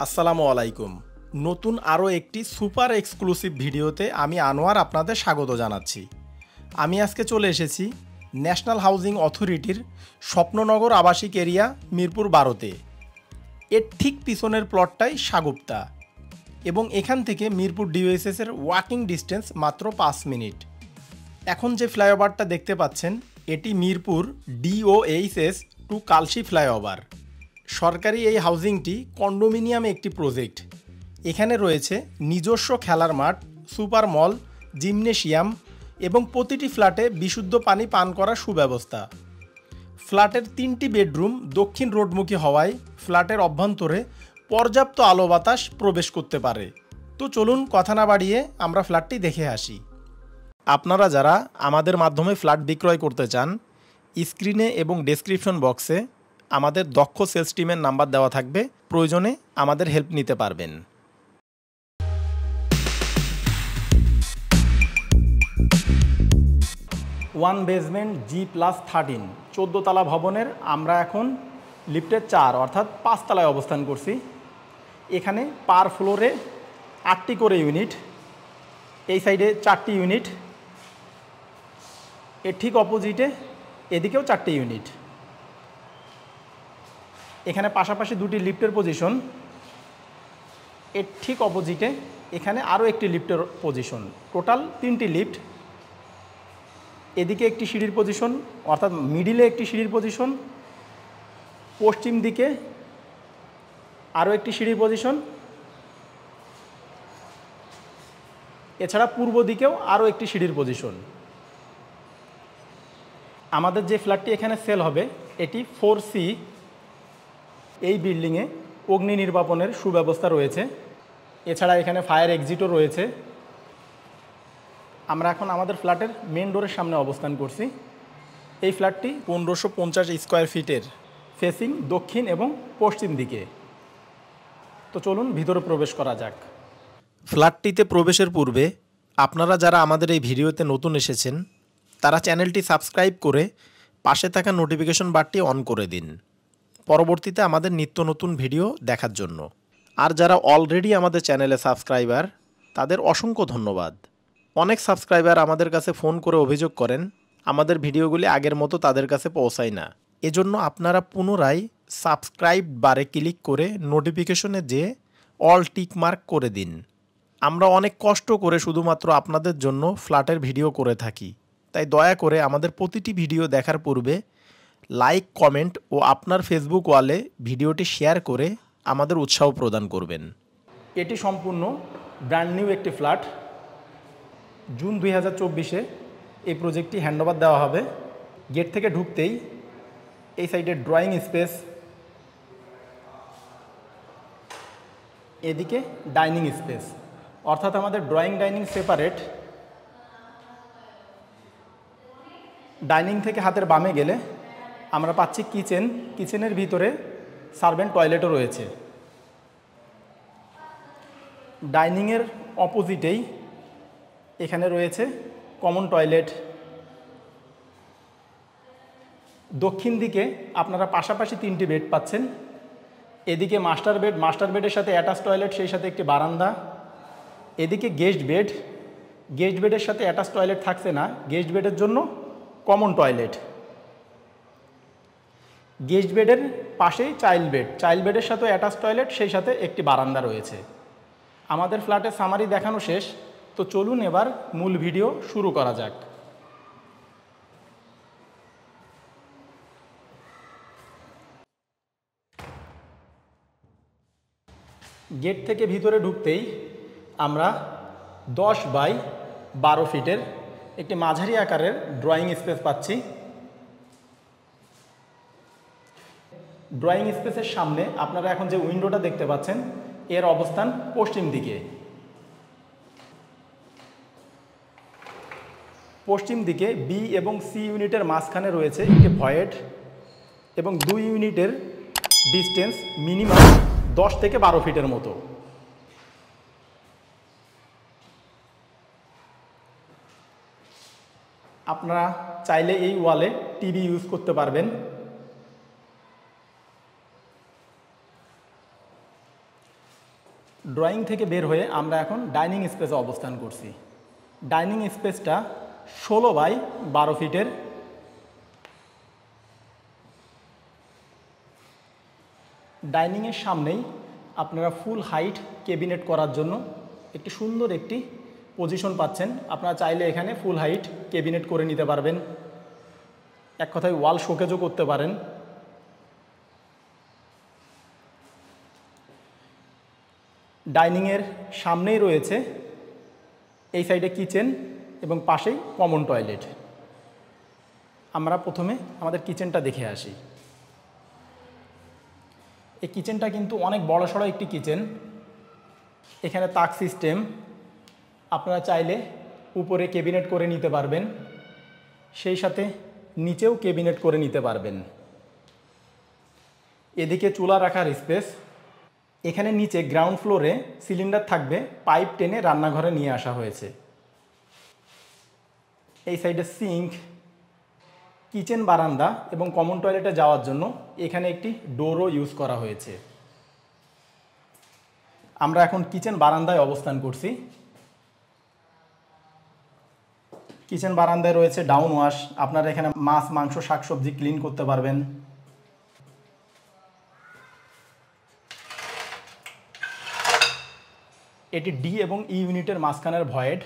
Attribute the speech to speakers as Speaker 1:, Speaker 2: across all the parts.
Speaker 1: আসসালামু আলাইকুম। নতুন আরও একটি সুপার এক্সক্লুসিভ ভিডিওতে আমি আনোয়ার আপনাদের স্বাগত জানাচ্ছি। আমি আজকে চলে এসেছি ন্যাশনাল হাউজিং অথরিটির স্বপ্ননগর আবাসিক এরিয়া মিরপুর 12-তে। এর ঠিক পিছনের প্লটটাই সাগুপ্তা এবং এখান থেকে মিরপুর ডিওএসএসের ওয়াকিং ডিস্টেন্স মাত্র 5 মিনিট। এখন যে ফ্লাইওভারটা দেখতে পাচ্ছেন এটি Mirpur DOHS to Kalshi flyover. সরকারি এই হাউজিংটি কন্ডোমিনিয়ামে একটি প্রজেক্ট। এখানে রয়েছে নিজস্ব খেলার মাঠ, সুপার মল, জিমনেশিয়াম এবং প্রতিটি ফ্ল্যাটে বিশুদ্ধ পানি পান করার সুব্যবস্থা। ফ্ল্যাটের 3টি বেডরুম দক্ষিণ রোডমুখী হওয়ায় ফ্ল্যাটের অভ্যন্তরে পর্যাপ্ত আলো বাতাস প্রবেশ করতে পারে। তো চলুন কথা না বাড়িয়ে আমরা ফ্ল্যাটটি দেখে আসি। আপনারা যারা আমাদের মাধ্যমে ফ্ল্যাট বিক্রয় করতে চান, স্ক্রিনে এবং ডেসক্রিপশন বক্সে আমাদের দক্ষ সেলস টিমের নাম্বার দেওয়া থাকবে, প্রয়োজনে আমাদের হেল্প নিতে পারবেন। ওয়ান বেসমেন্ট G+13 14 তলা ভবনের আমরা এখন লিফটের 4 অর্থাৎ 5 তলায় অবস্থান করছি। এখানে পার ফ্লোরে 8টি করে ইউনিট, এই সাইডে 4টি ইউনিট, এর ঠিক অপোজিটে এদিকেও 4টি ইউনিট। এখানে পাশাপাশি 2টি লিফটের পজিশন, এর ঠিক অপোজিটে এখানে আরও একটি লিফটের পজিশন, টোটাল 3টি লিফট। এদিকে একটি সিঁড়ির পজিশন অর্থাৎ মিডিলে একটি সিঁড়ির পজিশন, পশ্চিম দিকে আরও একটি সিঁড়ির পজিশন, এছাড়া পূর্ব দিকেও আরও একটি সিঁড়ির পজিশন। আমাদের যে ফ্ল্যাটটি এখানে সেল হবে এটি 4C। এই বিল্ডিংয়ে অগ্নি নির্বাপনের সুব্যবস্থা রয়েছে, এছাড়া এখানে ফায়ার এক্সিটও রয়েছে। আমরা এখন আমাদের ফ্ল্যাটের মেন ডোরের সামনে অবস্থান করছি। এই ফ্ল্যাটটি 1550 স্কোয়ার ফিটের, ফেসিং দক্ষিণ এবং পশ্চিম দিকে। তো চলুন ভিতরে প্রবেশ করা যাক। ফ্ল্যাটটিতে প্রবেশের পূর্বে আপনারা যারা আমাদের এই ভিডিওতে নতুন এসেছেন তারা চ্যানেলটি সাবস্ক্রাইব করে পাশে থাকা নোটিফিকেশন বারটি অন করে দিন, পরবর্তীতে আমাদের নিত্য নতুন ভিডিও দেখার জন্য। আর যারা অলরেডি আমাদের চ্যানেলে সাবস্ক্রাইবার তাদের অসংখ্য ধন্যবাদ। অনেক সাবস্ক্রাইবার আমাদের কাছে ফোন করে অভিযোগ করেন আমাদের ভিডিওগুলি আগের মতো তাদের কাছে পৌঁছায় না। এজন্য আপনারা পুনরায় সাবস্ক্রাইব বারে ক্লিক করে নোটিফিকেশনে যেয়ে অল টিক মার্ক করে দিন। আমরা অনেক কষ্ট করে শুধুমাত্র আপনাদের জন্য ফ্ল্যাটের ভিডিও করে থাকি, তাই দয়া করে আমাদের প্রতিটি ভিডিও দেখার পূর্বে লাইক, কমেন্ট ও আপনার ফেসবুক ওয়ালে ভিডিওটি শেয়ার করে আমাদের উৎসাহ প্রদান করবেন। এটি সম্পূর্ণ ব্র্যান্ড নিউ একটি ফ্ল্যাট। জুন 2024-এ এই প্রজেক্টটি হ্যান্ডওভার দেওয়া হবে। গেট থেকে ঢুকতেই এই সাইডে ড্রয়িং স্পেস, এদিকে ডাইনিং স্পেস, অর্থাৎ আমাদের ড্রয়িং ডাইনিং সেপারেট। ডাইনিং থেকে হাতের বামে গেলে আমরা পাচ্ছি কিচেন। কিচেনের ভিতরে সার্ভেন্ট টয়লেটও রয়েছে। ডাইনিংয়ের অপোজিটেই এখানে রয়েছে কমন টয়লেট। দক্ষিণ দিকে আপনারা পাশাপাশি 3টি বেড পাচ্ছেন। এদিকে মাস্টার বেড, মাস্টার বেডের সাথে অ্যাটাচ টয়লেট, সেই সাথে একটি বারান্দা। এদিকে গেস্ট বেড, গেস্ট বেডের সাথে অ্যাটাচ টয়লেট থাকছে না, গেস্ট বেডের জন্য কমন টয়লেট। গেস্ট বেডের পাশেই চাইল্ড বেড, চাইল্ড বেডের সাথে অ্যাটাচ টয়লেট, সেই সাথে একটি বারান্দা রয়েছে। আমাদের ফ্ল্যাটের সামারি দেখানো শেষ, তো চলুন এবার মূল ভিডিও শুরু করা যাক। গেট থেকে ভিতরে ঢুকতেই আমরা 10 বাই 12 ফিটের একটি মাঝারি আকারের ড্রয়িং স্পেস পাচ্ছি। ড্রয়িং স্পেসের সামনে আপনারা এখন যে উইন্ডোটা দেখতে পাচ্ছেন এর অবস্থান পশ্চিম দিকে। পশ্চিম দিকে বি এবং সি ইউনিটের মাঝখানে রয়েছে একটি ভয়েড এবং 2 ইউনিটের ডিস্টেন্স মিনিমাম 10 থেকে 12 ফিটের মতো। আপনারা চাইলে এই ওয়ালে টিভি ইউজ করতে পারবেন। ড্রয়িং থেকে বের হয়ে আমরা এখন ডাইনিং স্পেসে অবস্থান করছি। ডাইনিং স্পেসটা 16 বাই 12 ফিটের। ডাইনিংয়ের সামনেই আপনারা ফুল হাইট ক্যাবিনেট করার জন্য একটি সুন্দর একটি পজিশন পাচ্ছেন। আপনারা চাইলে এখানে ফুল হাইট ক্যাবিনেট করে নিতে পারবেন, এক কথায় ওয়াল শোকেজও করতে পারেন। ডাইনিংয়ের সামনেই রয়েছে এই সাইডে কিচেন এবং পাশেই কমন টয়লেট। আমরা প্রথমে আমাদের কিচেনটা দেখে আসি। এই কিচেনটা কিন্তু অনেক বড়সড় একটি কিচেন। এখানে তাক সিস্টেম, আপনারা চাইলে উপরে ক্যাবিনেট করে নিতে পারবেন, সেই সাথে নিচেও ক্যাবিনেট করে নিতে পারবেন। এদিকে চুলা রাখার স্পেস। এখানে নিচে গ্রাউন্ড ফ্লোরে সিলিন্ডার থাকবে, পাইপ টেনে রান্নাঘরে নিয়ে আসা হয়েছে। এই সাইডে সিঙ্ক, কিচেন বারান্দা এবং কমন টয়লেটে যাওয়ার জন্য এখানে একটি ডোরও ইউজ করা হয়েছে। আমরা এখন কিচেন বারান্দায় অবস্থান করছি। কিচেন বারান্দায় রয়েছে ডাউন ওয়াশ, আপনারা এখানে মাছ, মাংস, শাকসবজি ক্লিন করতে পারবেন। এটি ডি এবং ই ইউনিটের মাঝখানের ভয়েড।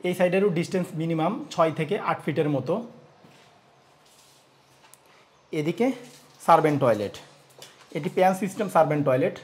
Speaker 1: এই সাইডেরও ডিস্টেন্স মিনিমাম 6 থেকে 8 ফিটের মতো। এদিকে সার্ভেন্ট টয়লেট, এটি প্যান সিস্টেম সার্ভেন্ট টয়লেট।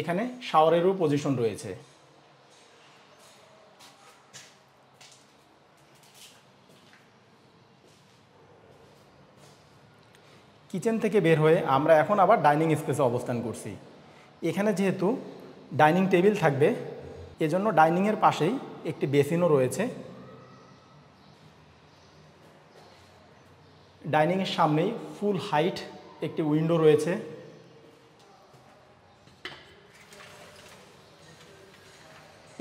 Speaker 1: এখানে শাওয়ারেরও পজিশন রয়েছে। কিচেন থেকে বের হয়ে আমরা এখন আবার ডাইনিং স্পেসে অবস্থান করছি। এখানে যেহেতু ডাইনিং টেবিল থাকবে, এজন্য ডাইনিংয়ের পাশেই একটি বেসিনও রয়েছে। ডাইনিংয়ের সামনেই ফুল হাইট একটি উইন্ডো রয়েছে।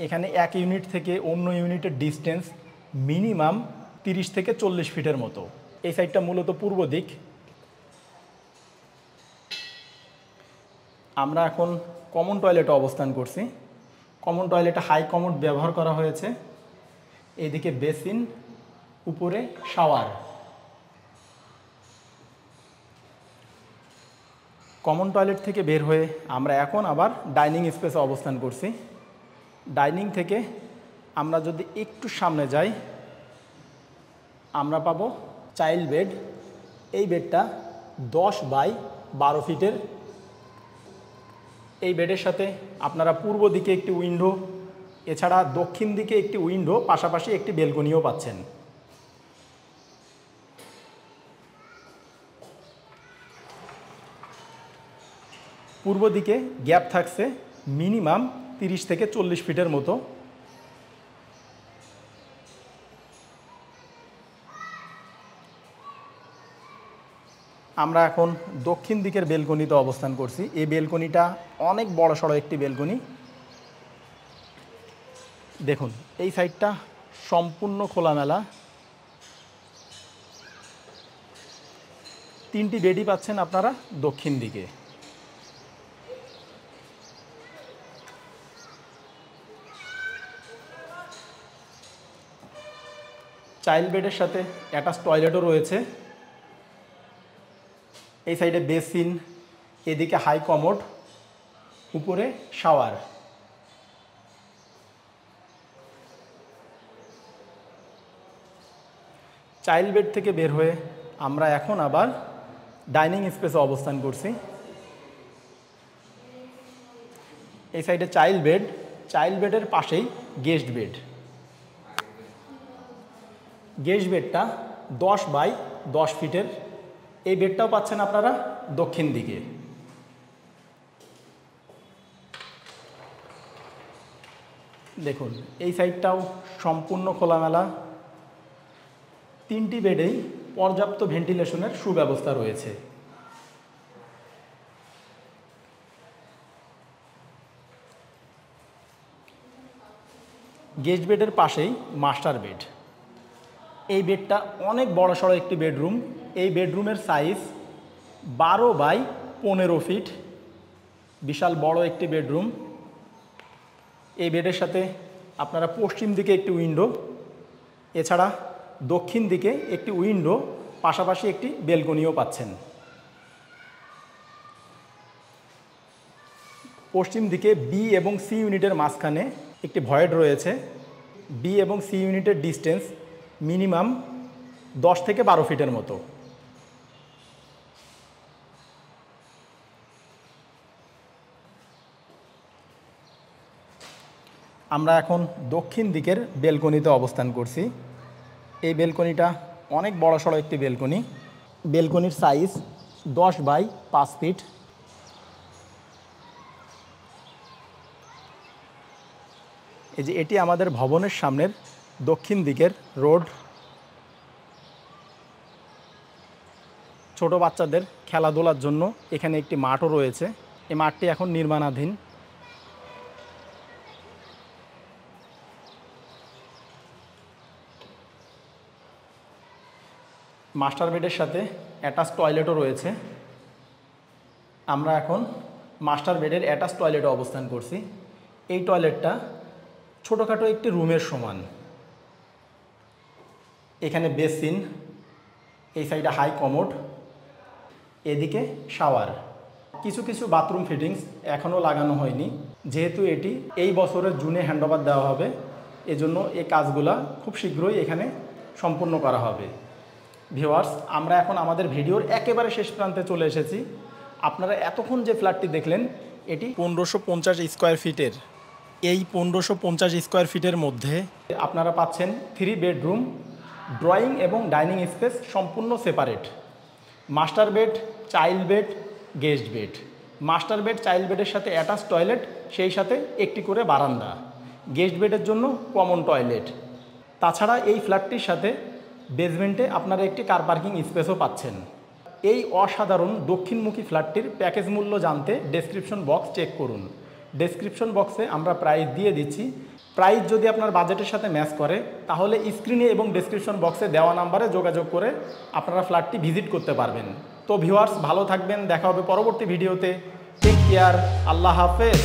Speaker 1: এখানে এক ইউনিট থেকে অন্য ইউনিটের ডিস্টেন্স মিনিমাম 30 থেকে 40 ফিটের মতো। এই সাইডটা মূলত পূর্ব দিক। আমরা এখন কমন টয়লেটে অবস্থান করছি। কমন টয়লেটে হাই কমোড ব্যবহার করা হয়েছে। এদিকে বেসিন, উপরে শাওয়ার। কমন টয়লেট থেকে বের হয়ে আমরা এখন আবার ডাইনিং স্পেসে অবস্থান করছি। ডাইনিং থেকে আমরা যদি একটু সামনে যাই, আমরা পাবো চাইল্ড বেড। এই বেডটা 10 বাই 12 ফিটের। এই বেডের সাথে আপনারা পূর্ব দিকে একটি উইন্ডো, এছাড়া দক্ষিণ দিকে একটি উইন্ডো, পাশাপাশি একটি বেলকনিও পাচ্ছেন। পূর্ব দিকে গ্যাপ থাকছে মিনিমাম 30 থেকে 40 ফিটের মতো। আমরা এখন দক্ষিণ দিকের বেলকনিতে অবস্থান করছি। এই বেলকনিটা অনেক বড়সড় একটি বেলকনি। দেখুন, এই সাইডটা সম্পূর্ণ খোলামেলা। 3টি বেডই পাচ্ছেন আপনারা দক্ষিণ দিকে। চাইল্ড বেডের সাথে অ্যাটাচ টয়লেটও রয়েছে। এই সাইডে বেসিন, এদিকে হাই কমোড, উপরে শাওয়ার। চাইল্ড বেড থেকে বের হয়ে আমরা এখন আবার ডাইনিং স্পেসে অবস্থান করছি। এই সাইডে চাইল্ড বেড, চাইল্ড বেডের পাশেই গেস্ট বেড। গেস্ট বেডটা 10 বাই 10 ফিটের। এই বেডটাও পাচ্ছেন আপনারা দক্ষিণ দিকে। দেখুন, এই সাইডটাও সম্পূর্ণ খোলামেলা। 3টি বেডেই পর্যাপ্ত ভেন্টিলেশনের সুব্যবস্থা রয়েছে। গেস্ট বেডের পাশেই মাস্টার বেড। এই বেডটা অনেক বড়সড় একটি বেডরুম। এই বেডরুমের সাইজ 12 বাই 15 ফিট। বিশাল বড় একটি বেডরুম। এই বেডের সাথে আপনারা পশ্চিম দিকে একটি উইন্ডো, এছাড়া দক্ষিণ দিকে একটি উইন্ডো, পাশাপাশি একটি বেলকনিও পাচ্ছেন। পশ্চিম দিকে বি এবং সি ইউনিটের মাঝখানে একটি ভয়েড রয়েছে। বি এবং সি ইউনিটের ডিস্টেন্স মিনিমাম 10 থেকে 12 ফিটের মতো। আমরা এখন দক্ষিণ দিকের বেলকনিতে অবস্থান করছি। এই বেলকনিটা অনেক বড়সড় একটি বেলকনি। বেলকনির সাইজ 10 বাই 5 ফিট। এই যে এটি আমাদের ভবনের সামনের দক্ষিণ দিকের রোড। ছোট বাচ্চাদের খেলাধুলার জন্য এখানে একটি মাঠও রয়েছে। এই মাঠটি এখন নির্মাণাধীন। মাস্টার বেডের সাথে অ্যাটাচ টয়লেটও রয়েছে। আমরা এখন মাস্টার বেডের অ্যাটাচ টয়লেটে অবস্থান করছি। এই টয়লেটটা ছোটোখাটো একটি রুমের সমান। এখানে বেসিন, এই সাইডে হাই কমোড, এদিকে শাওয়ার। কিছু কিছু বাথরুম ফিটিংস এখনও লাগানো হয়নি, যেহেতু এটি এই বছরের জুনে হ্যান্ডওভার দেওয়া হবে, এজন্য এই কাজগুলা খুব শীঘ্রই এখানে সম্পূর্ণ করা হবে। ভিউয়ার্স, আমরা এখন আমাদের ভিডিওর একেবারে শেষ প্রান্তে চলে এসেছি। আপনারা এতক্ষণ যে ফ্ল্যাটটি দেখলেন এটি 1550 স্কোয়ার ফিটের। এই 1550 স্কোয়ার ফিটের মধ্যে আপনারা পাচ্ছেন 3 বেডরুম, ড্রয়িং এবং ডাইনিং স্পেস সম্পূর্ণ separate. Master bed, child bed, guest bed. Master bed, child বেডের সাথে অ্যাটাচ টয়লেট, সেই সাথে একটি করে বারান্দা। গেস্ট বেডের জন্য কমন টয়লেট। তাছাড়া এই ফ্ল্যাটটির সাথে বেসমেন্টে আপনারা একটি কার পার্কিং স্পেসও পাচ্ছেন। এই অসাধারণ দক্ষিণমুখী ফ্ল্যাটটির প্যাকেজ মূল্য জানতে ডেসক্রিপশন বক্স চেক করুন। ডেসক্রিপশন বক্সে আমরা প্রাইস দিয়ে দিচ্ছি। প্রাইস যদি আপনার বাজেটের সাথে ম্যাচ করে তাহলে স্ক্রিনে এবং ডেসক্রিপশন বক্সে দেওয়া নাম্বারে যোগাযোগ করে আপনারা ফ্ল্যাটটি ভিজিট করতে পারবেন। তো ভিউয়ার্স, ভালো থাকবেন, দেখা হবে পরবর্তী ভিডিওতে। টেক কেয়ার, আল্লাহ হাফেজ।